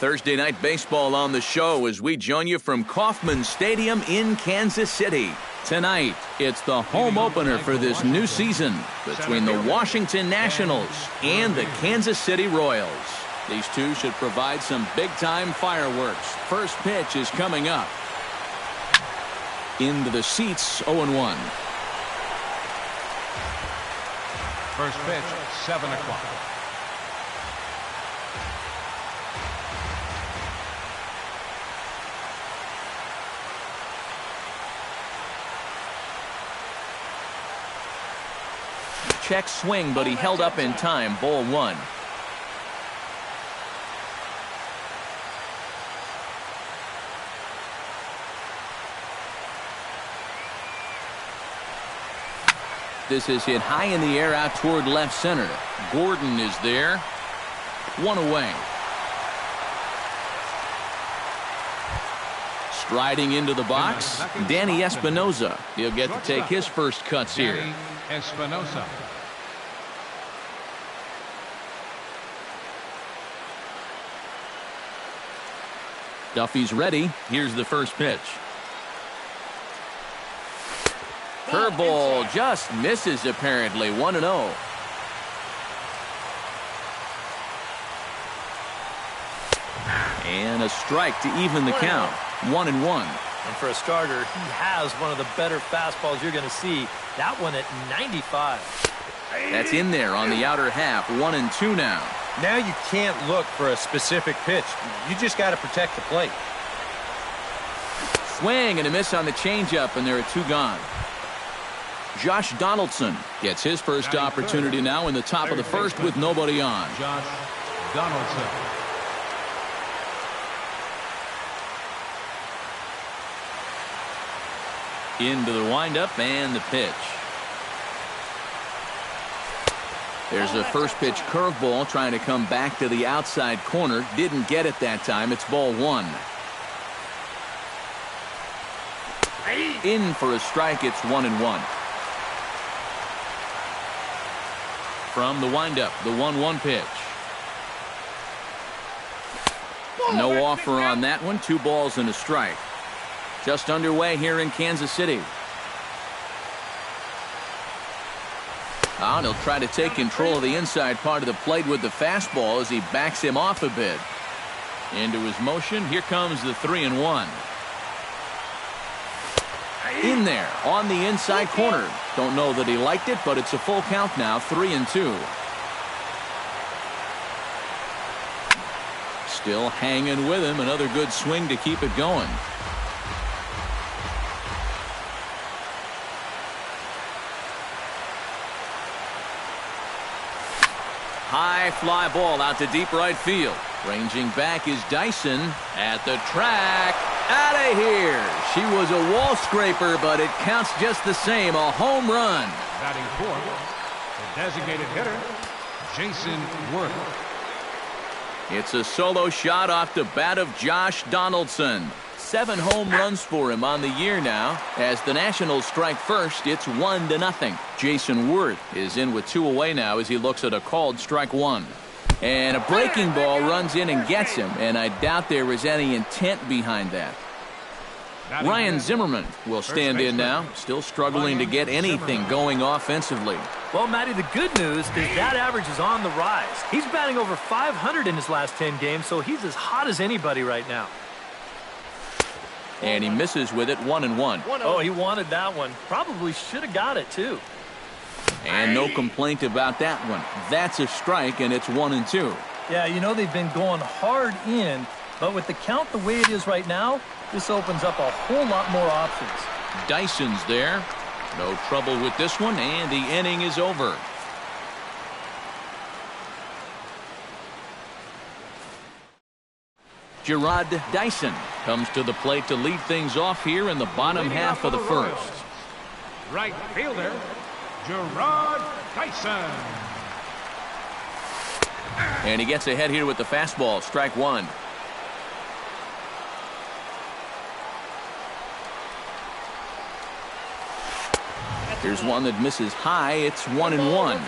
Thursday Night Baseball on the show as we join you from Kauffman Stadium in Kansas City. Tonight, it's the home opener for this new season between the Washington Nationals and the Kansas City Royals. These two should provide some big-time fireworks. First pitch is coming up. Into the seats, 0-1. First pitch, 7 o'clock. Check swing, but he held up in time. Ball 1. This is hit high in the air out toward left center. Gordon is there. 1 away. Striding into the box, Danny Espinosa. He'll get to take his first cuts here. Danny Espinosa. Duffy's ready. Here's the first pitch. Curveball just misses apparently. 1-0. And a strike to even the count. 1-1. And for a starter, he has one of the better fastballs you're going to see. That one at 95. That's in there on the outer half. 1-2 now. Now you can't look for a specific pitch. You just got to protect the plate. Swing and a miss on the changeup, and there are 2 gone. Josh Donaldson gets his first opportunity now in the top of the first with nobody on. Josh Donaldson. Into the windup and the pitch. There's a first pitch curveball trying to come back to the outside corner. Didn't get it that time. It's ball 1. In for a strike. It's 1-1. From the windup, the 1-1 pitch. No offer on that one. 2 balls and a strike. Just underway here in Kansas City. And he'll try to take control of the inside part of the plate with the fastball as he backs him off a bit. Into his motion. Here comes the 3-1. In there on the inside corner. Don't know that he liked it, but it's a full count now. 3-2. Still hanging with him. Another good swing to keep it going. High fly ball out to deep right field. Ranging back is Dyson at the track. Out of here. She was a wall scraper, but it counts just the same. A home run. Batting fourth, the designated hitter, Jason Worth. It's a solo shot off the bat of Josh Donaldson. 7 home runs for him on the year now. As the Nationals strike first, it's 1-0. Jason Worth is in with 2 away now as he looks at a called strike 1. And a breaking ball runs in and gets him, and I doubt there was any intent behind that. Ryan Zimmerman will stand in now, still struggling to get anything going offensively. Well, Matty, the good news is that average is on the rise. He's batting over 500 in his last 10 games, so he's as hot as anybody right now. And he misses with it. 1-1. Oh, he wanted that one. Probably should have got it, too. And no complaint about that one. That's a strike, and it's 1-2. Yeah, you know they've been going hard in, but with the count the way it is right now, this opens up a whole lot more options. Dyson's there. No trouble with this one, and the inning is over. Gerard Dyson comes to the plate to lead things off here in the bottom half of the first. Right fielder, Gerard Dyson. And he gets ahead here with the fastball. Strike 1. Here's one that misses high. It's 1-1.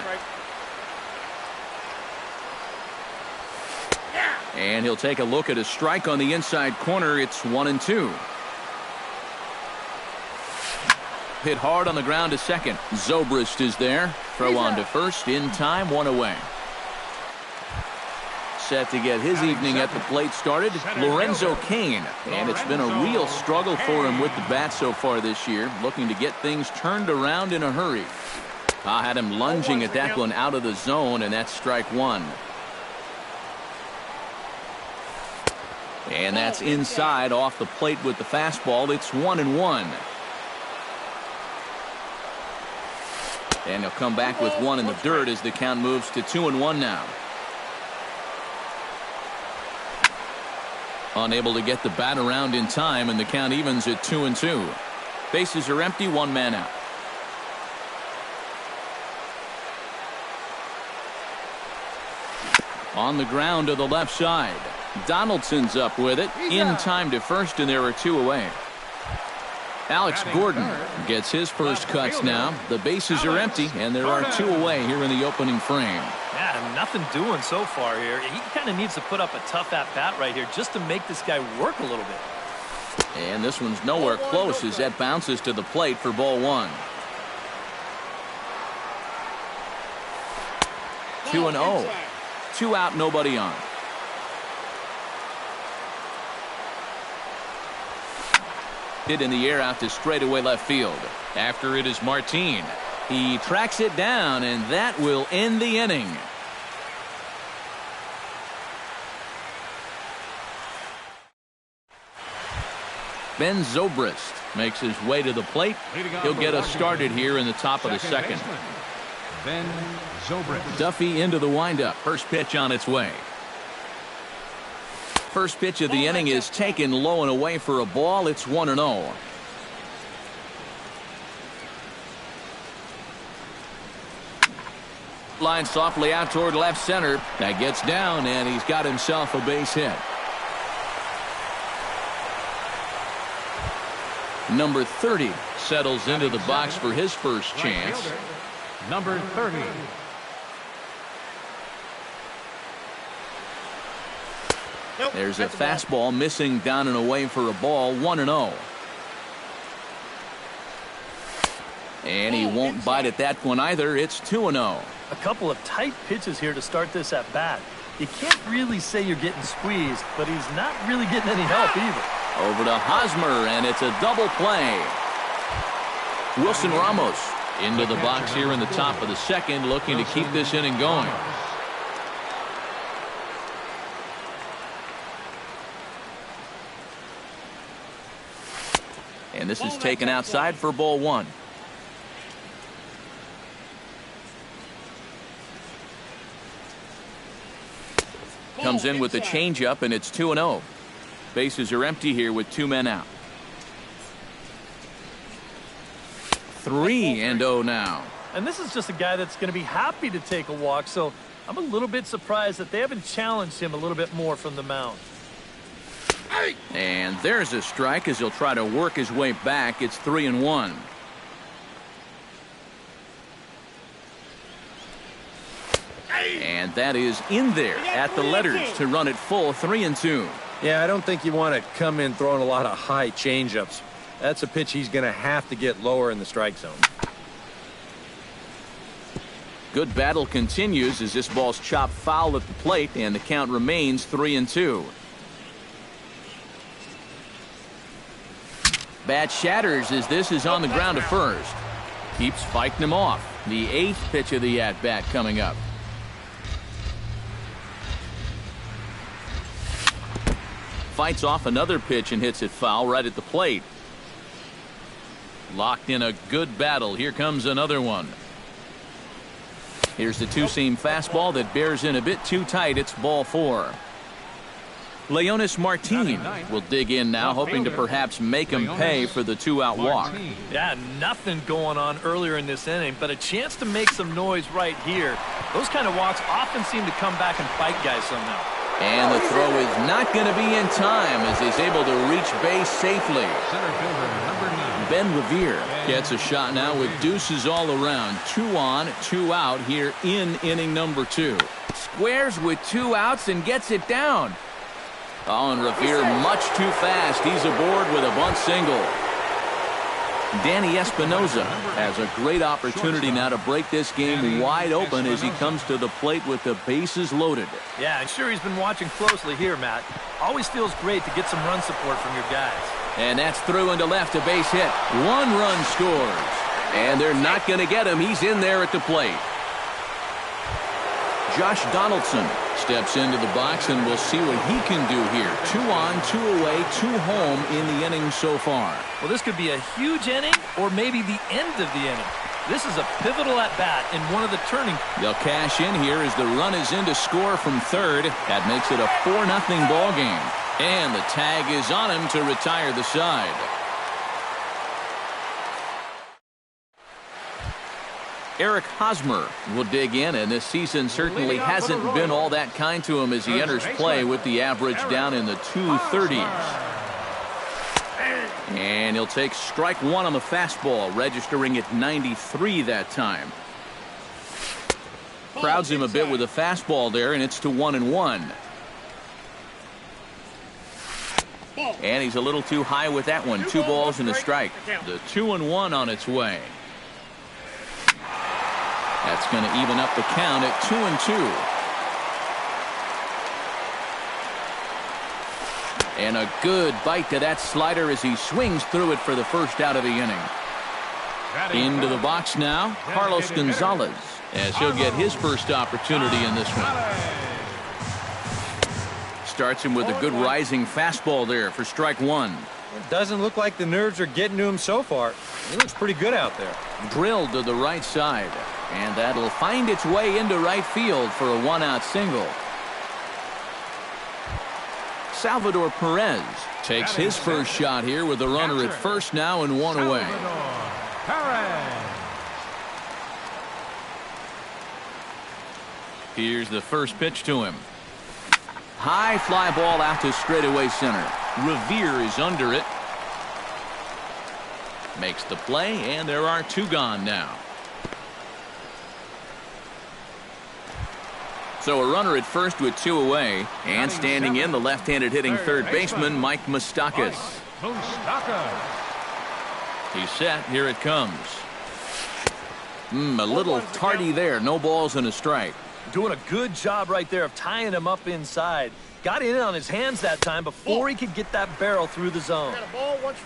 And he'll take a look at a strike on the inside corner. It's 1-2. Hit hard on the ground to second. Zobrist is there. Throw on to first. In time, 1 away. Set to get his evening at the plate started, Lorenzo Cain. And it's been a real struggle for him with the bat so far this year, looking to get things turned around in a hurry. I had him lunging at that one out of the zone, and that's strike 1. And that's inside off the plate with the fastball. It's 1-1. And he'll come back with one in the dirt as the count moves to 2-1 now. Unable to get the bat around in time, and the count evens at 2-2. Bases are empty, 1 man out. On the ground to the left side. Donaldson's up with it. In time to first, and there are 2 away. Alex Gordon gets his first cuts now. The bases are empty, and there are 2 away here in the opening frame. Yeah, nothing doing so far here. He kind of needs to put up a tough at-bat right here just to make this guy work a little bit. And this one's nowhere close as that bounces to the plate for ball 1. 2-0. 2 out, nobody on. Hit in the air out to straightaway left field. After it is Martin. He tracks it down, and that will end the inning. Ben Zobrist makes his way to the plate. He'll get us started here in the top of the second. Ben Zobrist. Duffy into the windup. First pitch on its way. First pitch of the inning is taken low and away for a ball. It's 1-0. Line softly out toward left center. That gets down, and he's got himself a base hit. Number 30 settles into the box for his first chance. Number 30. There's a fastball missing down and away for a ball. 1-0. And he won't bite at that one either. It's 2-0. A couple of tight pitches here to start this at bat. You can't really say you're getting squeezed, but he's not really getting any help either. Over to Hosmer, and it's a double play. Wilson Ramos into the box here in the top of the second, looking to keep this inning going. And this is taken outside for ball 1. Comes in with a changeup, and it's 2-0. Bases are empty here with 2 men out. 3-0 now. And this is just a guy that's going to be happy to take a walk, so I'm a little bit surprised that they haven't challenged him a little bit more from the mound. And there's a strike as he'll try to work his way back. It's 3-1. And that is in there at the letters to run it full. 3-2. Yeah, I don't think you want to come in throwing a lot of high changeups. That's a pitch he's going to have to get lower in the strike zone. Good battle continues as this ball's chopped foul at the plate, and the count remains 3-2. Bat shatters as this is on the ground to first. Keeps fighting him off. The 8th pitch of the at-bat coming up. Fights off another pitch and hits it foul right at the plate. Locked in a good battle. Here comes another one. Here's the two-seam fastball that bears in a bit too tight. It's ball 4. Leonis Martin will dig in now, hoping to perhaps make him pay for the 2-out walk. Yeah, nothing going on earlier in this inning, but a chance to make some noise right here. Those kind of walks often seem to come back and bite guys somehow. And the throw is not going to be in time as he's able to reach base safely. Center fielder, number 9. Ben Revere gets a shot now with deuces all around. 2 on, 2 out here in inning number 2. Squares with 2 outs and gets it down. Oh, and Revere much too fast. He's aboard with a bunt single. Danny Espinoza has a great opportunity now to break this game wide open as he comes to the plate with the bases loaded. Yeah, I'm sure he's been watching closely here, Matt. Always feels great to get some run support from your guys. And that's through into left, a base hit. 1 run scores. And they're not going to get him. He's in there at the plate. Josh Donaldson steps into the box, and we'll see what he can do here. 2 on, 2 away, 2 home in the inning so far. Well, this could be a huge inning or maybe the end of the inning. This is a pivotal at-bat in one of the turning. They'll cash in here as the run is in to score from third. That makes it a 4-0 ball game. And the tag is on him to retire the side. Eric Hosmer will dig in, and this season certainly hasn't been all that kind to him as he enters play with the average down in the 230s. And he'll take strike 1 on the fastball, registering at 93 that time. Crowds him a bit with a fastball there, and it's to 1-1. And he's a little too high with that one. 2 balls and a strike. The 2-1 on its way. That's going to even up the count at 2-2. And a good bite to that slider as he swings through it for the first out of the inning. Into the box now, Carlos Gonzalez, as he'll get his first opportunity in this one. Starts him with a good rising fastball there for strike 1. It doesn't look like the nerves are getting to him so far. He looks pretty good out there. Drilled to the right side. And that'll find its way into right field for a 1-out single. Salvador Perez takes his first shot here with a runner at first now and 1 away. Here's the first pitch to him. High fly ball out to straightaway center. Revere is under it. Makes the play, and there are 2 gone now. So a runner at first with 2 away, and standing in the left-handed hitting third baseman Mike Moustakas. He's set. Here it comes. A little tardy there. No balls and a strike. Doing a good job right there of tying him up inside. Got in on his hands that time before he could get that barrel through the zone.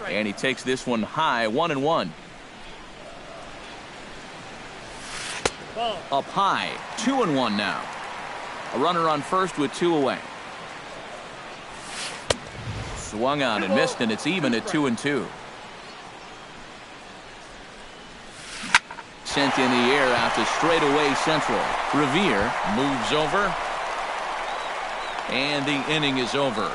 And he takes this one high, 1-1. Up high, 2-1 now. A runner on first with 2 away. Swung on and missed, and it's even at 2-2. Sent in the air out to straightaway central. Revere moves over. And the inning is over.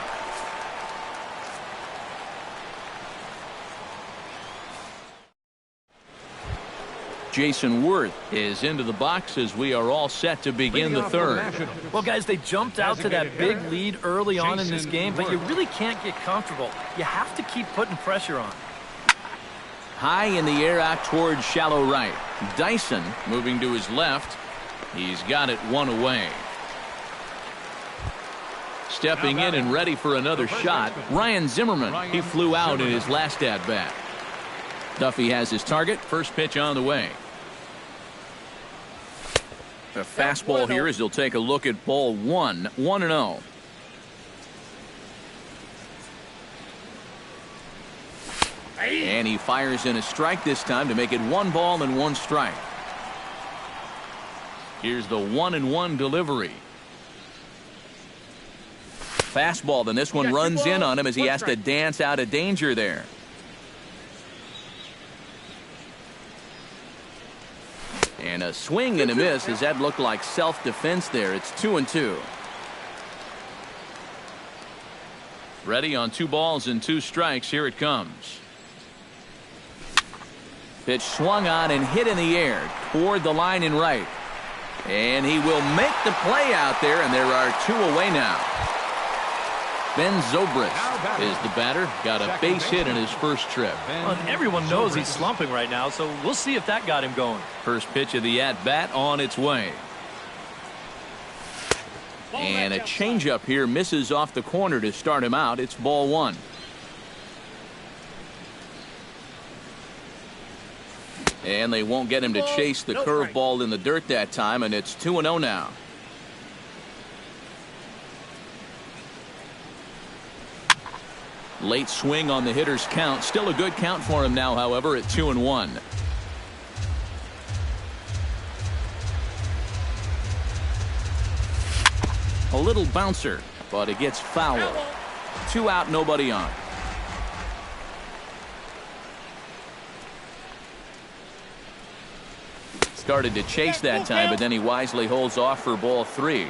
Jason Worth is into the box as we are all set to begin the third. Well, guys, they jumped out to that big lead early on in this game, but you really can't get comfortable. You have to keep putting pressure on. High in the air out towards shallow right. Dyson moving to his left. He's got it 1 away. Stepping in and ready for another shot, Ryan Zimmerman. He flew out in his last at-bat. Duffy has his target. First pitch on the way. A fastball here as he'll take a look at ball 1. 1-0. And he fires in a strike this time to make it 1 ball and 1 strike. Here's the 1-1 delivery. Fastball, then this one runs in on him as he has to dance out of danger there. And a swing and a miss as that looked like self-defense there. It's 2-2. Ready on 2 balls and 2 strikes. Here it comes. Pitch swung on and hit in the air toward the line in right. And he will make the play out there, and there are 2 away now. Ben Zobrist is the batter. Got a base hit in his first trip. Well, everyone knows he's slumping right now, so we'll see if that got him going. First pitch of the at-bat on its way. And a changeup here misses off the corner to start him out. It's ball one. And they won't get him to chase the curveball in the dirt that time, and it's 2-0 now. Late swing on the hitter's count. Still a good count for him now, however, at 2-1. A little bouncer, but it gets foul. 2 out, nobody on. Started to chase that time, but then he wisely holds off for ball 3.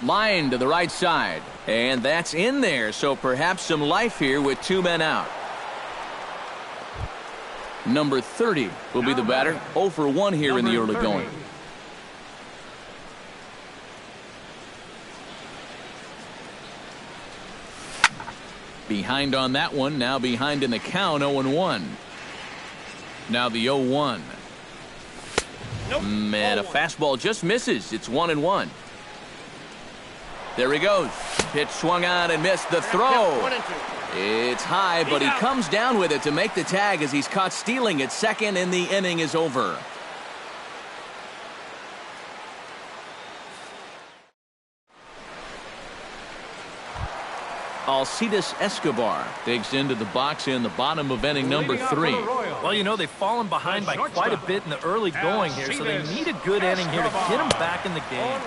Line to the right side, and that's in there, so perhaps some life here with 2 men out. Number 30 will be the batter. 0 for 1 here in the early going. Behind on that one, now behind in the count, 0-1. Now the 0-1. And a fastball just misses. It's 1-1. There he goes. Pitch swung on and missed the throw. It's high, but he comes down with it to make the tag as he's caught stealing at second, and the inning is over. Alcides Escobar digs into the box in the bottom of inning number 3. Well, you know, they've fallen behind by quite a bit in the early going here, so they need a good inning here to get them back in the game.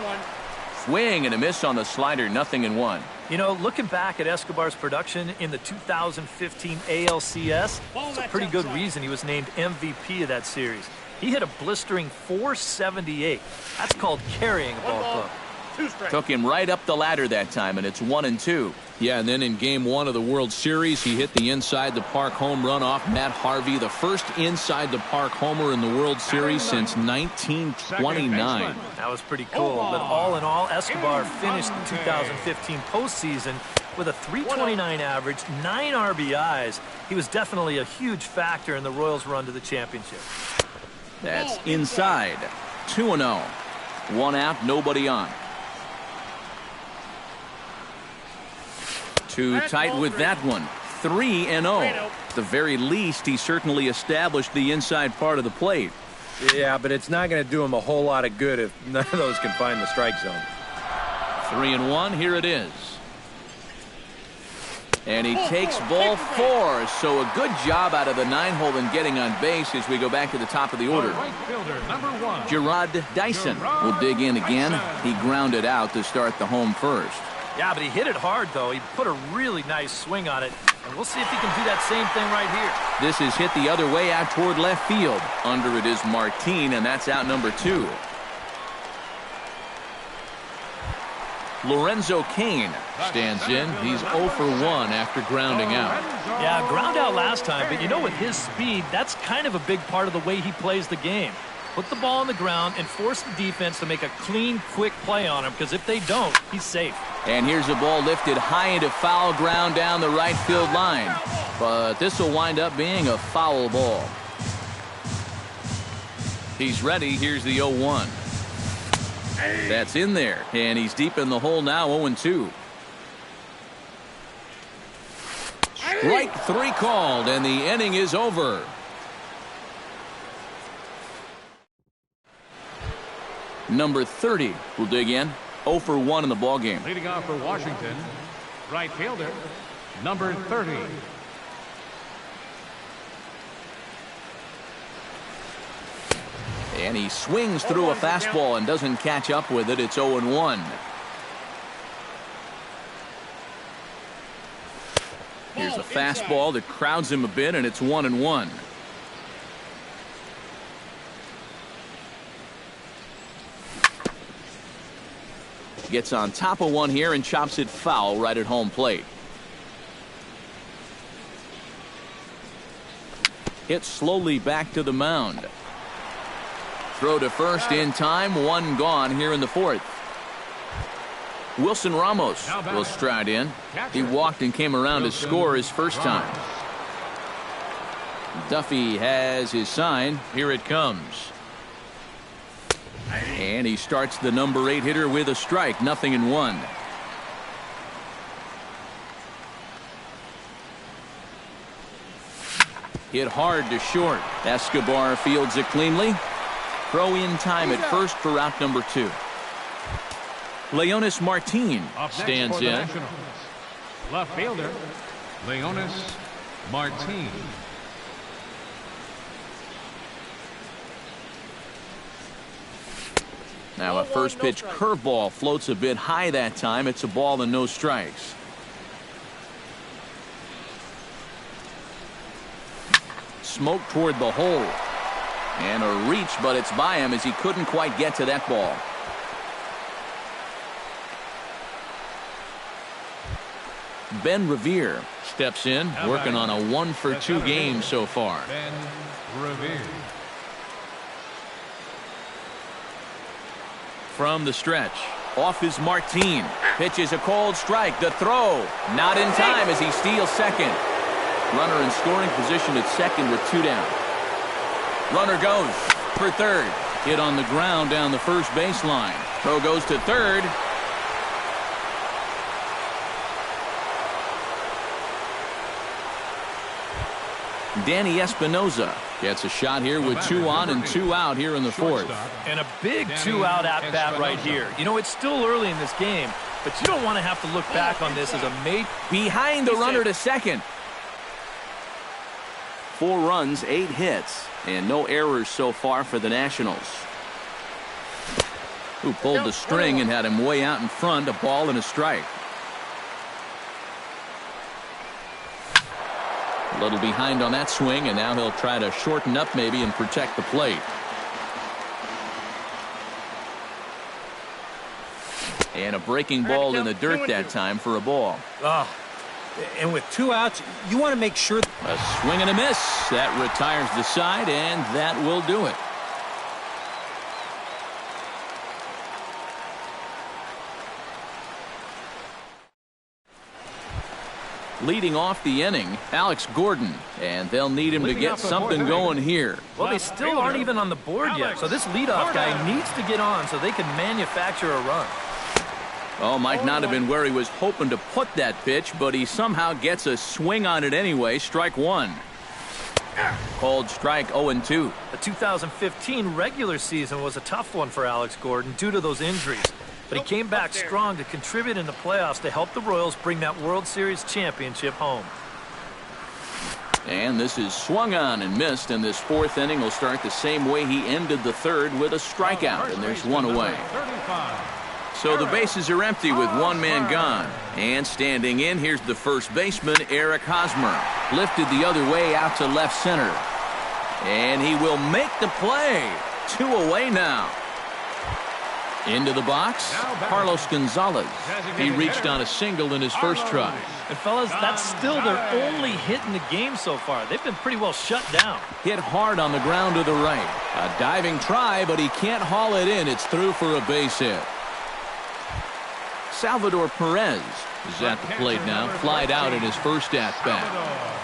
Swing and a miss on the slider, 0-1. You know, looking back at Escobar's production in the 2015 ALCS, it's a pretty good reason he was named MVP of that series. He hit a blistering .478. That's called carrying a ball club. Took him right up the ladder that time, and it's 1-2. Yeah, and then in Game 1 of the World Series, he hit the inside-the-park home run off Matt Harvey, the first inside-the-park homer in the World Series since 1929. That was pretty cool. But all in all, Escobar finished the 2015 postseason with a .329 average, 9 RBIs. He was definitely a huge factor in the Royals' run to the championship. That's inside. 2-0. 1 out, nobody on. Too tight with that one. 3-0. At the very least, he certainly established the inside part of the plate. Yeah, but it's not going to do him a whole lot of good if none of those can find the strike zone. 3-1. Here it is. And he takes ball 4. So a good job out of the 9-hole in getting on base as we go back to the top of the order. Gerard Dyson will dig in again. He grounded out to start the home first. Yeah, but he hit it hard, though. He put a really nice swing on it. And we'll see if he can do that same thing right here. This is hit the other way out toward left field. Under it is Martin, and that's out number 2. Lorenzo Cain stands in. He's 0 for 1 after grounding out. Yeah, ground out last time, but you know, with his speed, that's kind of a big part of the way he plays the game. Put the ball on the ground and force the defense to make a clean, quick play on him, because if they don't, he's safe. And here's a ball lifted high into foul ground down the right field line. But this will wind up being a foul ball. He's ready. Here's the 0-1. That's in there, and he's deep in the hole now, 0-2. Strike 3 called, and the inning is over. Number 30 will dig in. 0 for 1 in the ballgame. Leading off for Washington, right fielder, number 30. And he swings through a fastball and doesn't catch up with it. It's 0-1. Here's a fastball that crowds him a bit, and it's 1-1. Gets on top of one here and chops it foul right at home plate. Hit slowly back to the mound. Throw to first in time. 1 gone here in the 4th. Wilson Ramos will stride in. He walked and came around to score his first time. Duffy has his sign. Here it comes. And he starts the number 8 hitter with a strike. 0-1. Hit hard to short. Escobar fields it cleanly. Throw in time at first for out number 2. Leonis Martin stands in. Left fielder, Leonis Martin. Now a first pitch curveball floats a bit high that time. It's a ball and no strikes. Smoke toward the hole. And a reach, but it's by him as he couldn't quite get to that ball. Ben Revere steps in, working on a 1-for-2 game so far. Ben Revere. From the stretch, off is Martin. Pitches a cold strike. The throw, not in time as he steals second. Runner in scoring position at second with 2 down. Runner goes for third. Hit on the ground down the first baseline. Throw goes to third. Danny Espinoza gets a shot here with 2 on and 2 out here in the 4th. And a big 2-out at-bat right here. You know, it's still early in this game, but you don't want to have to look back on this as a mate. Behind the runner to second. 4 runs, 8 hits, and no errors so far for the Nationals. Who pulled the string and had him way out in front, a ball and a strike. A little behind on that swing, and now he'll try to shorten up maybe and protect the plate. And a breaking ball in the dirt that time for a ball. And with 2 outs, you want to make sure. A swing and a miss. That retires the side, and that will do it. Leading off the inning, Alex Gordon, and they'll need him to get something going here. Well, they still aren't even on the board yet, so this leadoff guy needs to get on so they can manufacture a run. Oh, might not have been where he was hoping to put that pitch, but he somehow gets a swing on it anyway. Strike 1. Called strike 0-2. The 2015 regular season was a tough one for Alex Gordon due to those injuries. But he came back strong to contribute in the playoffs to help the Royals bring that World Series championship home. And this is swung on and missed, and this 4th inning will start the same way he ended the 3rd with a strikeout, and there's 1 away. So the bases are empty with 1 man gone. And standing in, here's the first baseman, Eric Hosmer. Lifted the other way out to left center. And he will make the play. 2 away now. Into the box, Carlos Gonzalez. He reached on a single in his first try. And fellas, that's still their only hit in the game so far. They've been pretty well shut down. Hit hard on the ground to the right. A diving try, but he can't haul it in. It's through for a base hit. Salvador Perez is at the plate now. Flied out in his first at-bat.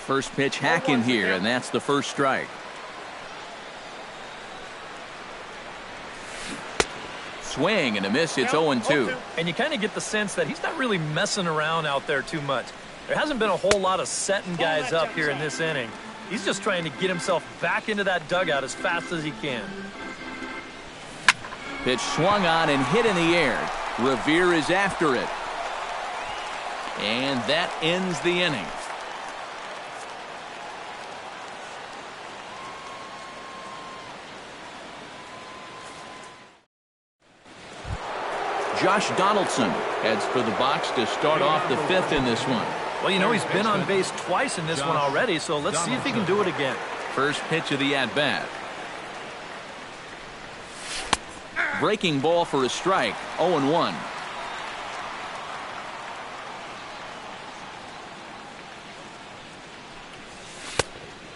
First pitch hack in here, and that's the first strike. Swing and a miss. It's 0-2. And you kind of get the sense that he's not really messing around out there too much. There hasn't been a whole lot of setting guys up here in this inning. He's just trying to get himself back into that dugout as fast as he can. Pitch swung on and hit in the air. Revere is after it. And that ends the inning. Josh Donaldson heads for the box to start off the 5th in this one. Well, you know, he's been on base twice in this one already, so let's see if he can do it again. First pitch of the at-bat. Breaking ball for a strike. 0-1.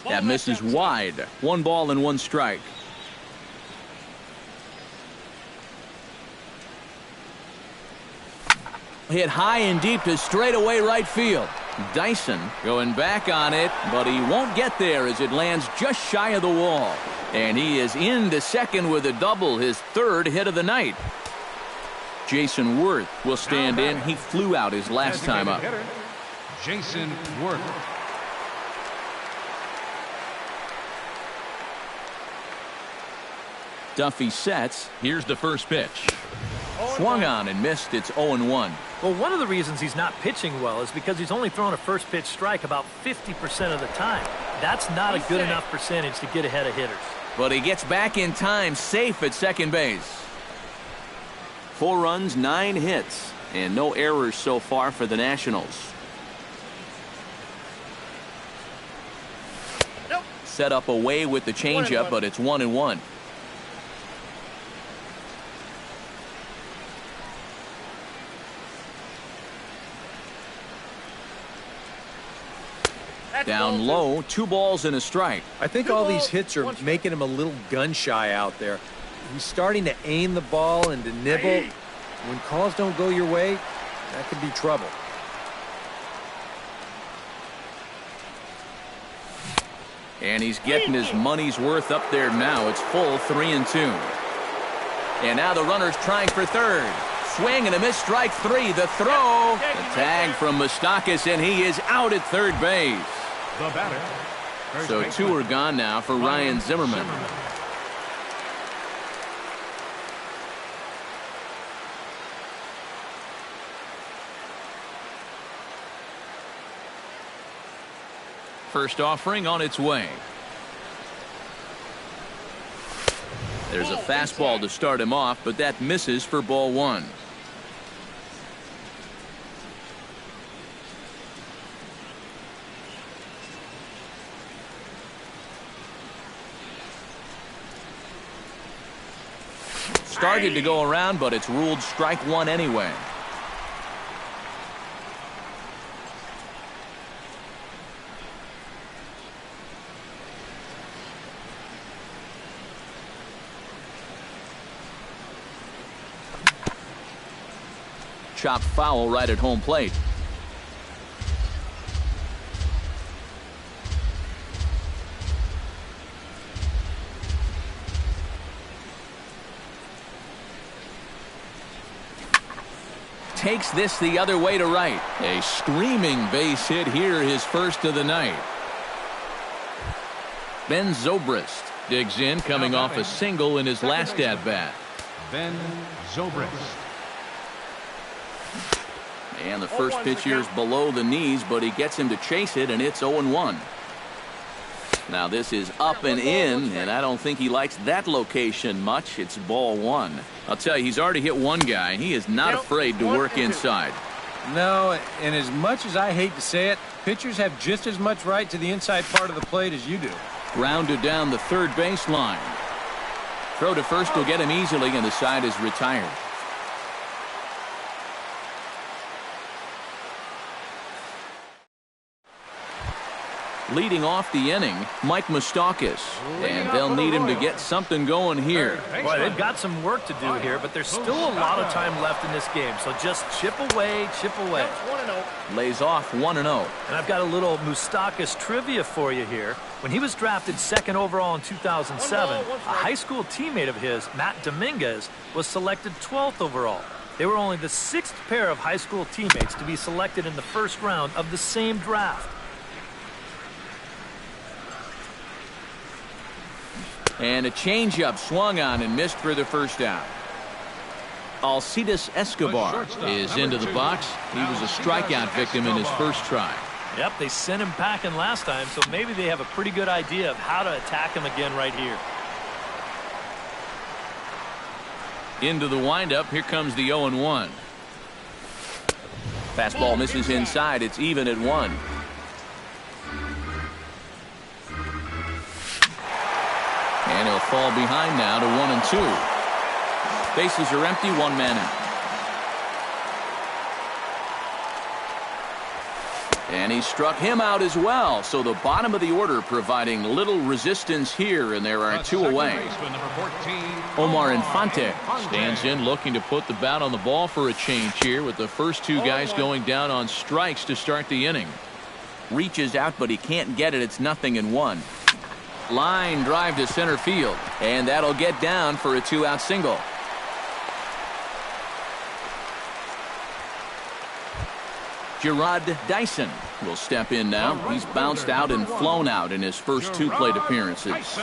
That misses wide. 1 ball and 1 strike. Hit high and deep to straightaway right field. Dyson going back on it, but he won't get there as it lands just shy of the wall. And he is into second with a double, his third hit of the night. Jason Worth will stand in. He flew out his last time up. Jason Worth. Duffy sets. Here's the first pitch. Swung on and missed. It's 0-1. Well, one of the reasons he's not pitching well is because he's only thrown a first pitch strike about 50% of the time. That's not a good enough percentage to get ahead of hitters. But he gets back in time, safe at second base. 4 runs, 9 hits, and no errors so far for the Nationals. Set up away with the changeup, but it's 1-1. Down low, 2 balls and a strike. I think all these hits are making him a little gun-shy out there. He's starting to aim the ball and to nibble. When calls don't go your way, that could be trouble. And he's getting his money's worth up there now. It's full, 3-2. And now the runner's trying for third. Swing and a miss, strike 3. The throw. The tag from Moustakas, and he is out at third base. The batter. So 2 are gone now for Ryan Zimmerman. First offering on its way. There's a fastball to start him off, but that misses for ball 1. Started to go around, but it's ruled strike 1 anyway. Chopped foul right at home plate. Takes this the other way to right. A screaming base hit here, his first of the night. Ben Zobrist digs in, coming off a single in his last at-bat. Ben Zobrist. And the first pitch here is below the knees, but he gets him to chase it, and it's 0-1. Now this is up and in, and I don't think he likes that location much. It's ball 1. I'll tell you, he's already hit one guy. He is not afraid to work inside. No, and as much as I hate to say it, pitchers have just as much right to the inside part of the plate as you do. Grounded down the third baseline. Throw to first will get him easily, and the side is retired. Leading off the inning, Mike Moustakas, and they'll need him to get something going here. Boy, they've got some work to do here, but there's still a lot of time left in this game, so just chip away, chip away. Lays off 1-0. And I've got a little Moustakas trivia for you here. When he was drafted 2nd overall in 2007, a high school teammate of his, Matt Dominguez, was selected 12th overall. They were only the 6th pair of high school teammates to be selected in the first round of the same draft. And a changeup swung on and missed for the first out. Alcides Escobar is into the box. He was a strikeout victim in his first try. Yep, they sent him packing last time, so maybe they have a pretty good idea of how to attack him again right here. Into the windup, here comes the 0-1. Fastball misses inside. It's even at 1. And he'll fall behind now to 1-2. Bases are empty, 1 man out. And he struck him out as well. So the bottom of the order providing little resistance here, and there are two away. Omar Infante stands in looking to put the bat on the ball for a change here with the first two guys going down on strikes to start the inning. Reaches out, but he can't get it. It's 0-1. Line drive to center field, and that'll get down for a 2-out single. Gerard Dyson will step in now. He's bounced out and flown out in his first two plate appearances.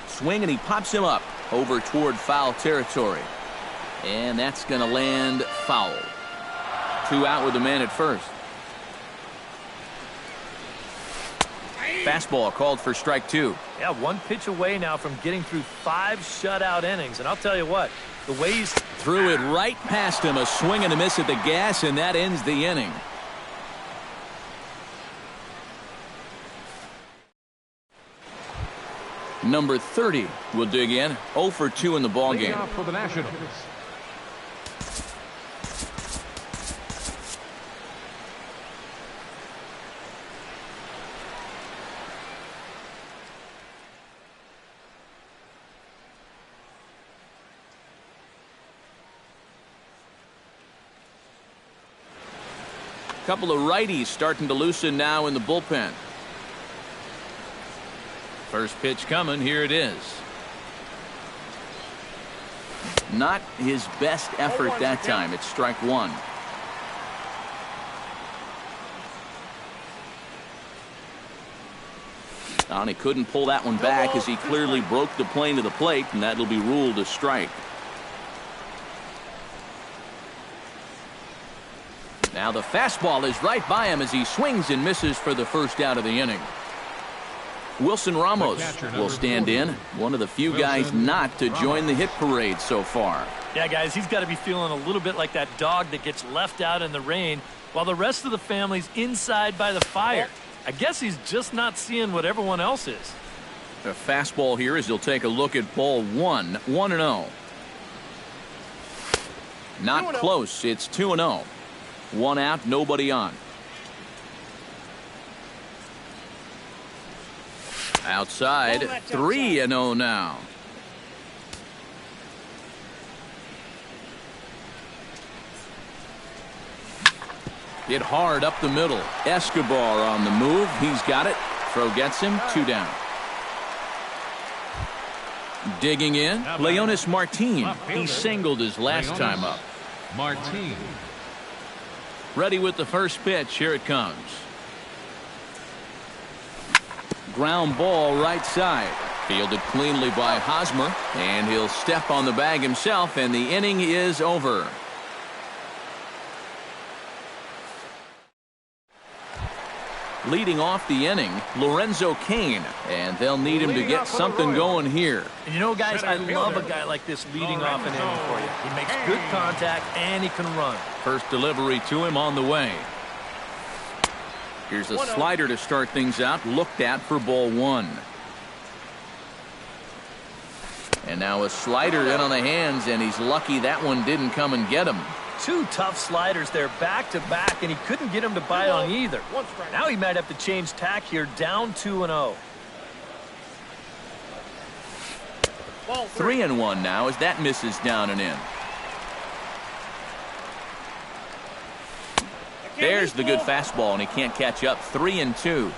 Swing, and he pops him up over toward foul territory. And that's going to land foul. 2 out with the man at first. Fastball called for strike 2. Yeah, 1 pitch away now from getting through 5 shutout innings. And I'll tell you what, the way he's threw it right past him, a swing and a miss at the gas, and that ends the inning. Number 30 will dig in. 0 for 2 in the ball game. For the Nationals. Couple of righties starting to loosen now in the bullpen. First pitch coming. Here it is. Not his best effort that time. It's strike 1. And he couldn't pull that one back as he clearly broke the plane to the plate, and that'll be ruled a strike. Now the fastball is right by him as he swings and misses for the first out of the inning. Wilson Ramos will stand in. One of the few guys not to join the hit parade so far. Yeah, guys, he's got to be feeling a little bit like that dog that gets left out in the rain while the rest of the family's inside by the fire. I guess he's just not seeing what everyone else is. The fastball here as he'll take a look at ball 1. 1-0. Not close. It's 2-0. 1 out, nobody on. Outside, 3-0 now. Hit hard up the middle. Escobar on the move. He's got it. Throw gets him. 2 down. Digging in, Leonis Martin. He singled his last time up. Martin. Ready with the first pitch. Here it comes. Ground ball right side. Fielded cleanly by Hosmer, and he'll step on the bag himself, and the inning is over. Leading off the inning, Lorenzo Cain, and they'll need him to get something going here. And you know, guys, I love a guy like this leading off an inning for you. He makes good contact, and he can run. First delivery to him on the way. Here's a slider to start things out, looked at for ball 1. And now a slider in on the hands, and he's lucky that one didn't come and get him. 2 tough sliders there back to back, and he couldn't get him to bite on either. Now he might have to change tack here, down 2-0. 3-1 now as that misses down and in. There's the good fastball, and he can't catch up. 3-2.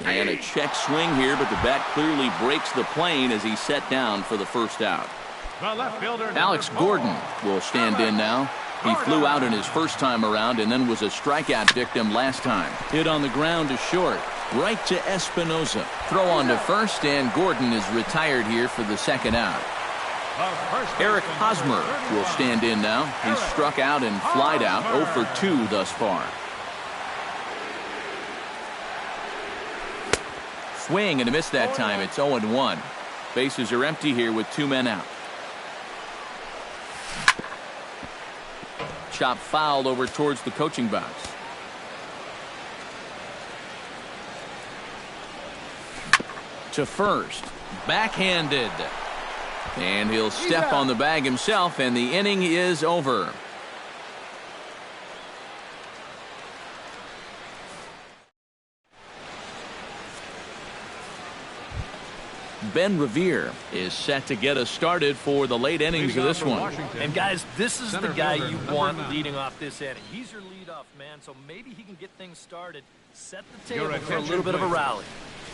And a check swing here, but the bat clearly breaks the plane as he's set down for the first out. Alex Gordon will stand in now. He flew out in his first time around and then was a strikeout victim last time. Hit on the ground to short. Right to Espinoza. Throw on to first, and Gordon is retired here for the second out. Eric Hosmer will stand in now. He's struck out and flied out. 0 for 2 thus far. Swing and a miss that time. It's 0-1. Bases are empty here with 2 men out. Chop fouled over towards the coaching box. To first. Backhanded. And he'll step on the bag himself, and the inning is over. Ben Revere is set to get us started for the late innings of this one. And guys, this is the guy you want leading off this inning. He's your leadoff man, so maybe he can get things started, set the table for a little bit of a rally.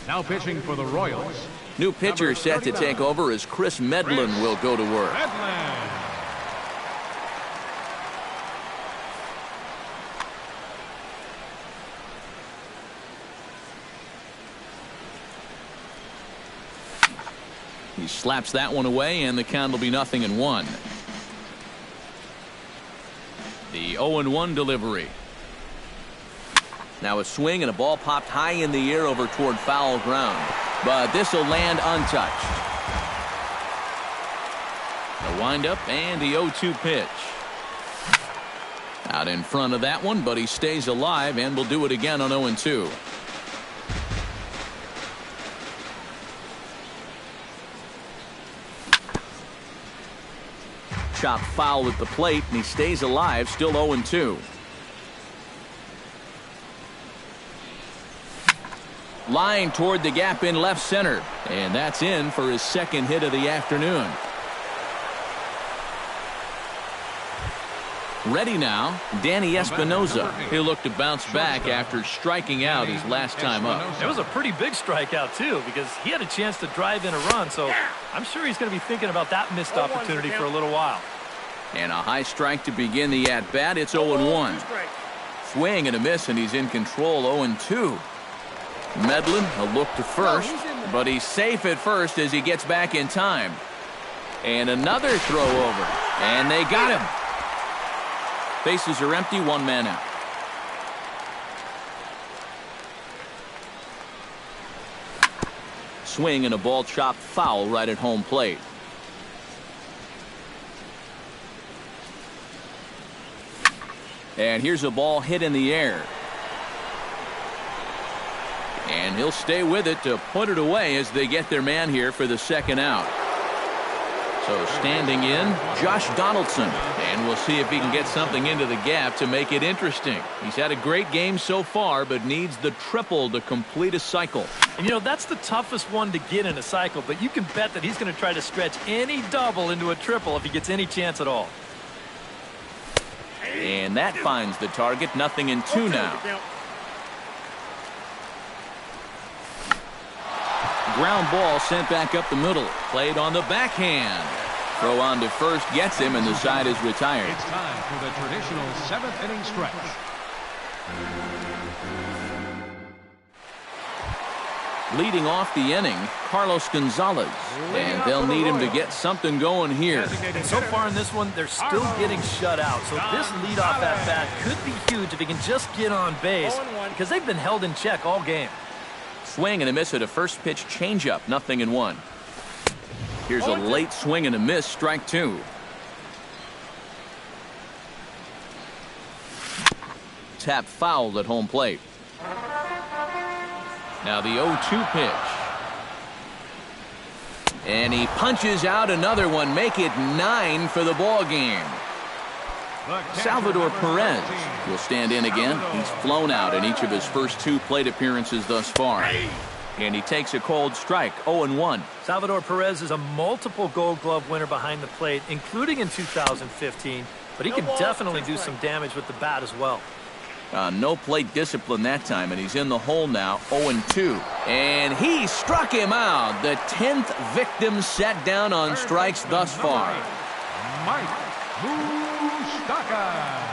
Now pitching for the Royals. New pitcher set to take over as Chris Medlin will go to work. He slaps that one away, and the count will be 0-1. The 0-1 delivery. Now a swing and a ball popped high in the air over toward foul ground. But this will land untouched. The windup and the 0-2 pitch. Out in front of that one, but he stays alive and will do it again on 0-2. Chop foul at the plate, and he stays alive, still 0-2. Line toward the gap in left center, and that's in for his second hit of the afternoon. Ready now, Danny Espinoza. He'll look to bounce back after striking out his last time up. It was a pretty big strikeout, too, because he had a chance to drive in a run, so I'm sure he's going to be thinking about that missed opportunity for a little while. And a high strike to begin the at-bat. It's 0-1. Swing and a miss, and he's in control, 0-2. Medlin will look to first, but he's safe at first as he gets back in time. And another throw over, and they got him. Bases are empty, one man out. Swing and a ball chopped foul right at home plate. And here's a ball hit in the air. And he'll stay with it to put it away as they get their man here for the second out. So standing in, Josh Donaldson. And we'll see if he can get something into the gap to make it interesting. He's had a great game so far, but needs the triple to complete a cycle. And, you know, that's the toughest one to get in a cycle, but you can bet that he's going to try to stretch any double into a triple if he gets any chance at all. And that finds the target, 0-2 now. Ground ball sent back up the middle. Played on the backhand. Throw on to first gets him, and the side is retired. It's time for the traditional seventh inning stretch. Leading off the inning, Carlos Gonzalez. And they'll need him to get something going here. And so far in this one, they're still getting shut out. So this leadoff at-bat could be huge if he can just get on base, because they've been held in check all game. Swing and a miss at a first pitch changeup, 0-1. Here's a late swing and a miss, strike two. Tap foul at home plate. Now the 0-2 pitch. And he punches out another one, make it 9 for the ball game. Salvador Perez will stand in again. He's flown out in each of his first 2 plate appearances thus far. And he takes a cold strike, 0-1. Salvador Perez is a multiple Gold Glove winner behind the plate, including in 2015. But he can definitely do some damage with the bat as well. No plate discipline that time, and he's in the hole now, 0-2. And he struck him out. The 10th victim set down on strikes thus far. Mike Moustakas.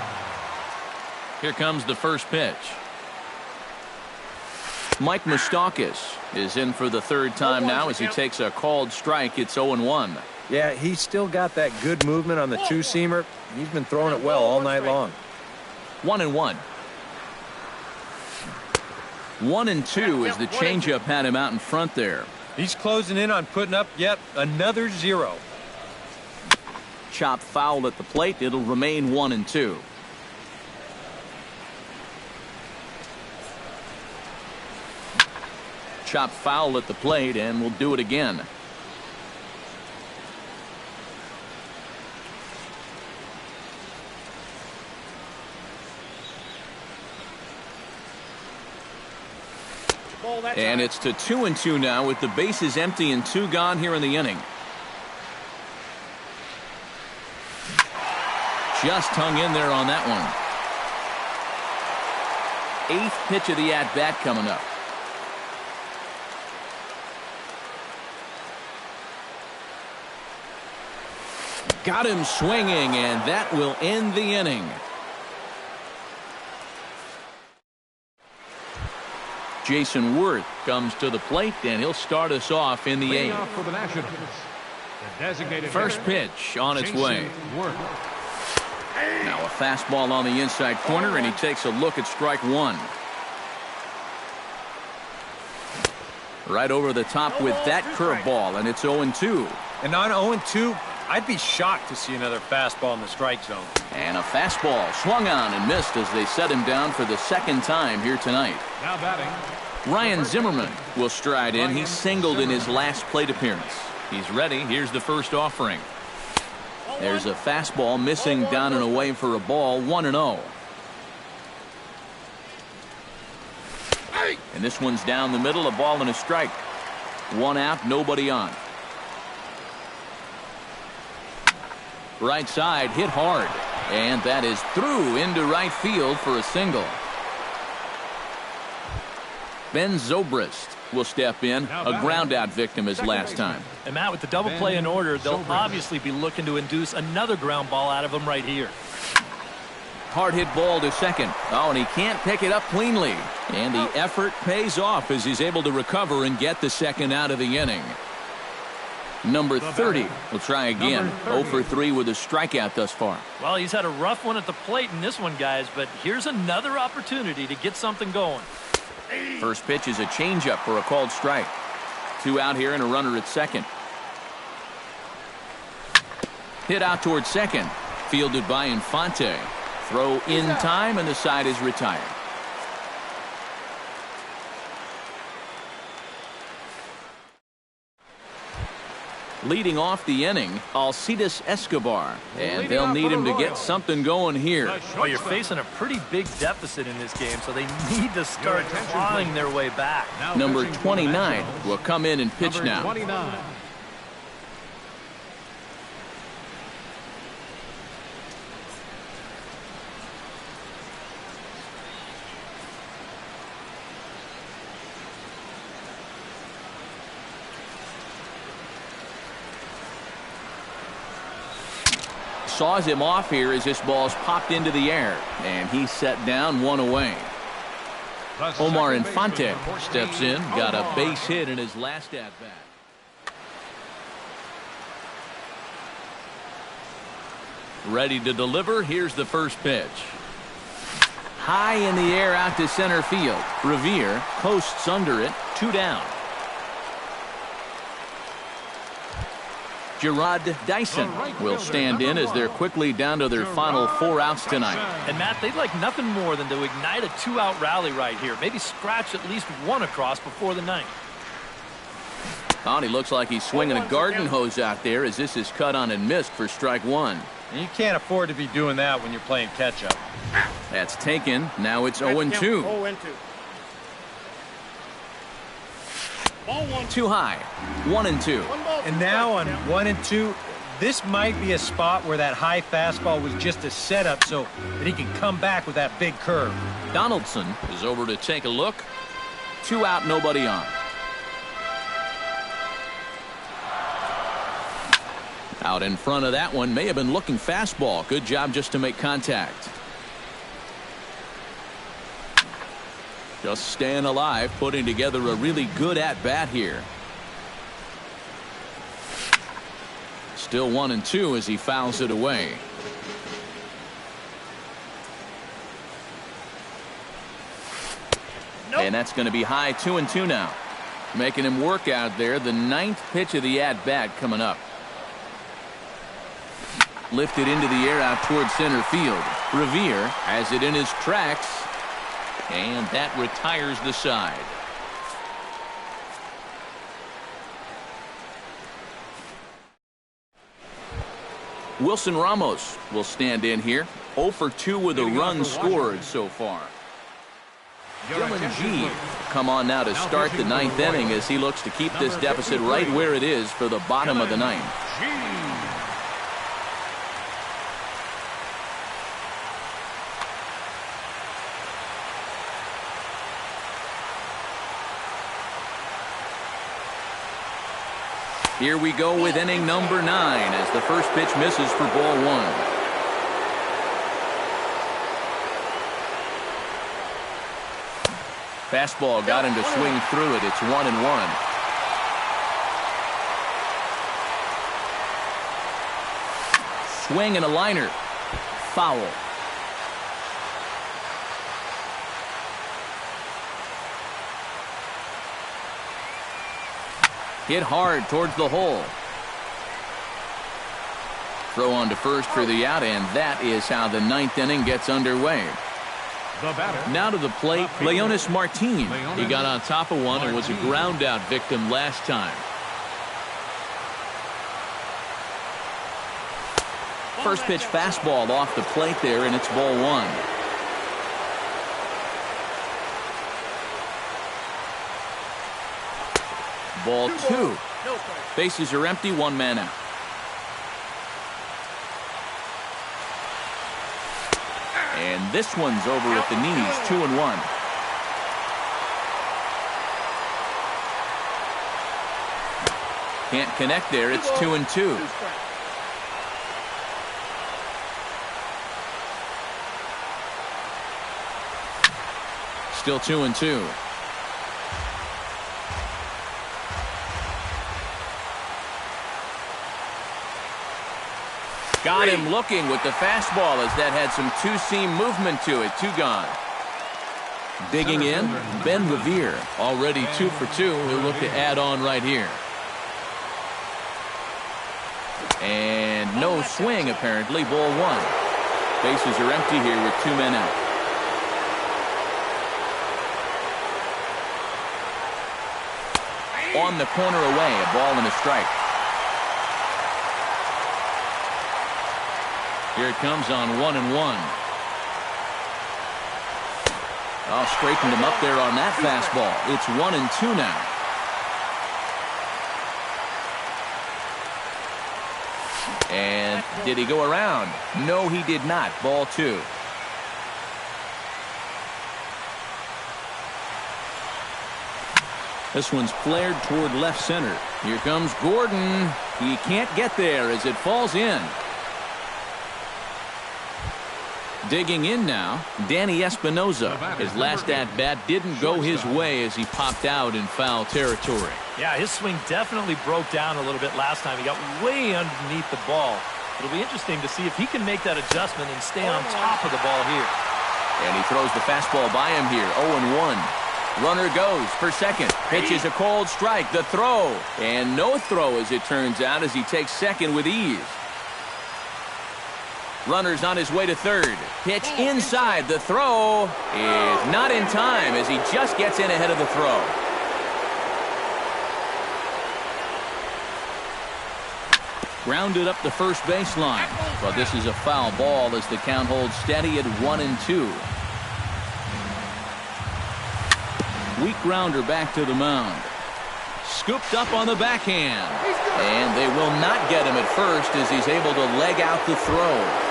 Here comes the first pitch. Mike Moustakas is in for the third time now as he takes a called strike. It's 0-1. Yeah, he's still got that good movement on the two-seamer. He's been throwing it well all night long. 1-1. 1-2 as the changeup had him out in front there. He's closing in on putting up yet another 0. Chop foul at the plate. It'll remain 1-2. Chop foul at the plate, and we'll do it again. And it's to 2-2 now with the bases empty and 2 gone here in the inning. Just hung in there on that one. 8th pitch of the at-bat coming up. Got him swinging, and that will end the inning. Jason Worth comes to the plate, and he'll start us off in the 8th. For the Nationals, the designated First pitch on its way. Worth. Now a fastball on the inside corner, and he takes a look at strike 1. Right over the top with that curveball, and it's 0-2. And on 0-2, I'd be shocked to see another fastball in the strike zone. And a fastball swung on and missed as they set him down for the 2nd time here tonight. Now batting, Ryan Zimmerman will stride in. He singled in his last plate appearance. He's ready. Here's the first offering. There's a fastball missing down and away for a ball. 1-0. And this one's down the middle, a ball and a strike. 1 out, nobody on. Right side hit hard, and that is through into right field for a single. Ben Zobrist will step in, a ground out victim as last time. And Matt, with the double play in order, they'll obviously be looking to induce another ground ball out of him right here. Hard hit ball to second. Oh, and he can't pick it up cleanly. And the effort pays off as he's able to recover and get the second out of the inning. Number 30 will try again. 0 for 3 with a strikeout thus far. Well, he's had a rough one at the plate in this one, guys, but here's another opportunity to get something going. First pitch is a changeup for a called strike. 2 out here and a runner at second. Hit out towards second. Fielded by Infante. Throw in time, and the side is retired. Leading off the inning, Alcides Escobar. And they'll need him to get something going here. Well, you're facing a pretty big deficit in this game, so they need to start clawing their way back. Number 29 will come in and pitch now. 29. Saws him off here as this ball's popped into the air, and he's set down, 1 away. Omar Infante steps in, got a base hit in his last at-bat. Ready to deliver. Here's the first pitch. High in the air out to center field. Revere coasts under it. 2 down. Gerard Dyson will stand in as they're quickly down to their final 4 outs tonight. And Matt, they'd like nothing more than to ignite a 2-out rally right here. Maybe scratch at least 1 across before the 9th. Oh, and he looks like he's swinging a garden hose out there as this is cut on and missed for strike 1. And you can't afford to be doing that when you're playing catch-up. That's taken. Now it's 0-2. 0-2. Too high. 1-2. And now on 1-2, this might be a spot where that high fastball was just a setup so that he can come back with that big curve. Donaldson is over to take a look. 2 out, nobody on. Out in front of that one, may have been looking fastball. Good job just to make contact. Just staying alive, putting together a really good at-bat here. Still 1-2 as he fouls it away. And that's going to be high. 2-2 now. Making him work out there. The 9th pitch of the at-bat coming up. Lifted into the air out towards center field. Revere has it in his tracks. And that retires the side. Wilson Ramos will stand in here. 0 for 2 with a run scored so far. Dylan G come on now to start the ninth inning as he looks to keep this deficit right where it is for the bottom of the ninth. Here we go with inning number 9 as the first pitch misses for ball 1. Fastball got him to swing through it. It's 1-1. Swing and a liner. Foul. Hit hard towards the hole. Throw on to first for the out, and that is how the ninth inning gets underway. Now to the plate, Leonis Martin. He got on top of one and was a ground out victim last time. First pitch fastball off the plate there, and it's ball 1. Ball 2. Bases are empty, 1 man out. And this one's over at the knees, 2-1. Can't connect there, it's 2-2. Still 2-2. Got him looking with the fastball as that had some two-seam movement to it. 2 gone. Digging in, Ben Revere. Already 2 for 2. He'll look to add on right here. And no swing, apparently. Ball 1. Bases are empty here with 2 men out. On the corner away, a ball and a strike. Here it comes on 1-1. Oh, straightened him up there on that fastball. It's 1-2 now. And did he go around? No, he did not. Ball 2. This one's flared toward left center. Here comes Gordon. He can't get there as it falls in. Digging in now, Danny Espinoza. His last at-bat didn't go his way as he popped out in foul territory. Yeah, his swing definitely broke down a little bit last time. He got way underneath the ball. It'll be interesting to see if he can make that adjustment and stay on top of the ball here. And he throws the fastball by him here, 0-1. Runner goes for second. Pitches a cold strike. The throw. And no throw, as it turns out, as he takes second with ease. Runner's on his way to third. Pitch inside. The throw is not in time as he just gets in ahead of the throw. Grounded up the first baseline. But this is a foul ball as the count holds steady at 1-2. Weak grounder back to the mound. Scooped up on the backhand. And they will not get him at first as he's able to leg out the throw.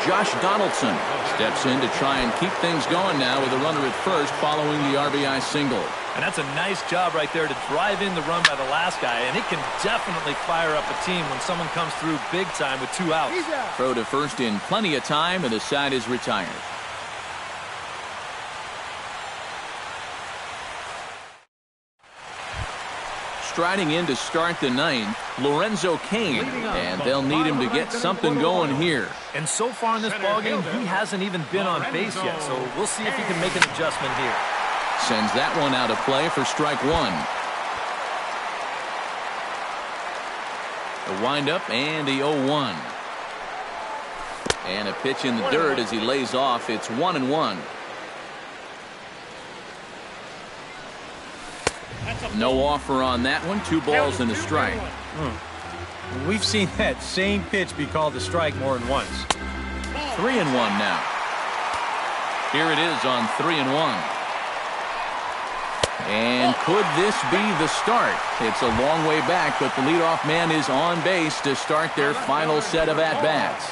Josh Donaldson Steps in to try and keep things going now with a runner at first following the RBI single. And that's a nice job right there to drive in the run by the last guy. And it can definitely fire up a team when someone comes through big time with 2 outs. Throw to first in plenty of time, and the side is retired. Striding in to start the ninth, Lorenzo Cain, and they'll need him to get something going here. And so far in this ballgame, he hasn't even been on base yet, so we'll see if he can make an adjustment here. Sends that one out of play for strike one. A windup and the 0-1. And a pitch in the dirt as he lays off. It's 1-1. No offer on that one. 2 balls and a strike. We've seen that same pitch be called a strike more than once. 3-1 now. Here it is on 3-1. And could this be the start? It's a long way back, but the leadoff man is on base to start their final set of at-bats.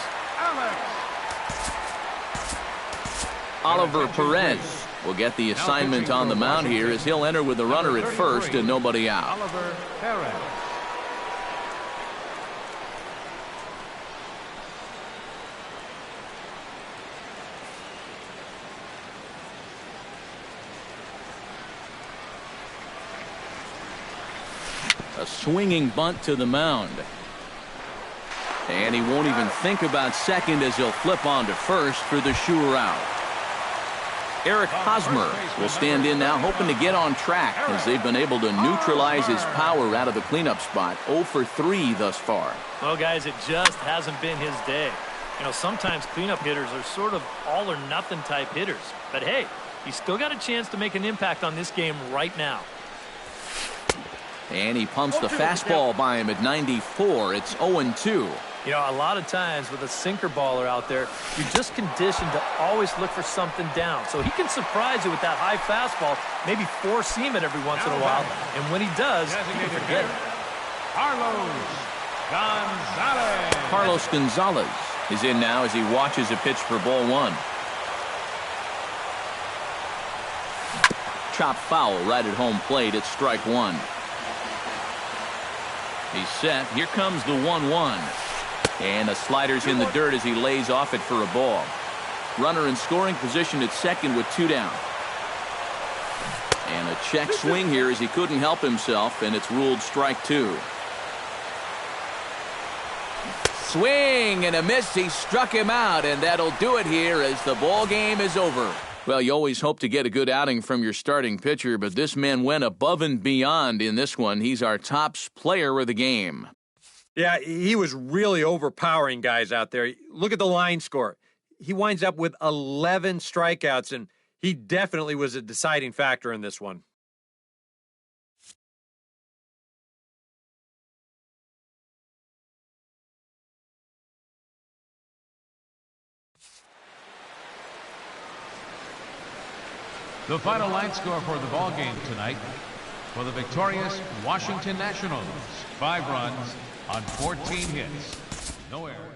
Oliver Perez will get the assignment on the mound here as he'll enter with the runner at first and nobody out. Oliver Perez. A swinging bunt to the mound. And he won't even think about second as he'll flip on to first for the sure out. Eric Hosmer will stand in now, hoping to get on track as they've been able to neutralize his power out of the cleanup spot. 0 for 3 thus far. Well, guys, it just hasn't been his day. You know, sometimes cleanup hitters are sort of all or nothing type hitters. But hey, he's still got a chance to make an impact on this game right now. And he pumps the fastball by him at 94. It's 0-2. You know, a lot of times with a sinker baller out there, you're just conditioned to always look for something down. So he can surprise you with that high fastball, maybe four seam it every once in a while. And when he does, you can forget it. Carlos Gonzalez is in now as he watches a pitch for ball one. Chop foul right at home plate. It's strike one. He's set. Here comes the 1-1. And the slider's in the dirt as he lays off it for a ball. Runner in scoring position at second with 2 down. And a check swing here as he couldn't help himself, and it's ruled strike 2. Swing and a miss. He struck him out, and that'll do it here as the ball game is over. Well, you always hope to get a good outing from your starting pitcher, but this man went above and beyond in this one. He's our top player of the game. Yeah, he was really overpowering guys out there. Look at the line score. He winds up with 11 strikeouts, and he definitely was a deciding factor in this one. The final line score for the ball game tonight for the victorious Washington Nationals. 5 runs on 14 hits. No errors.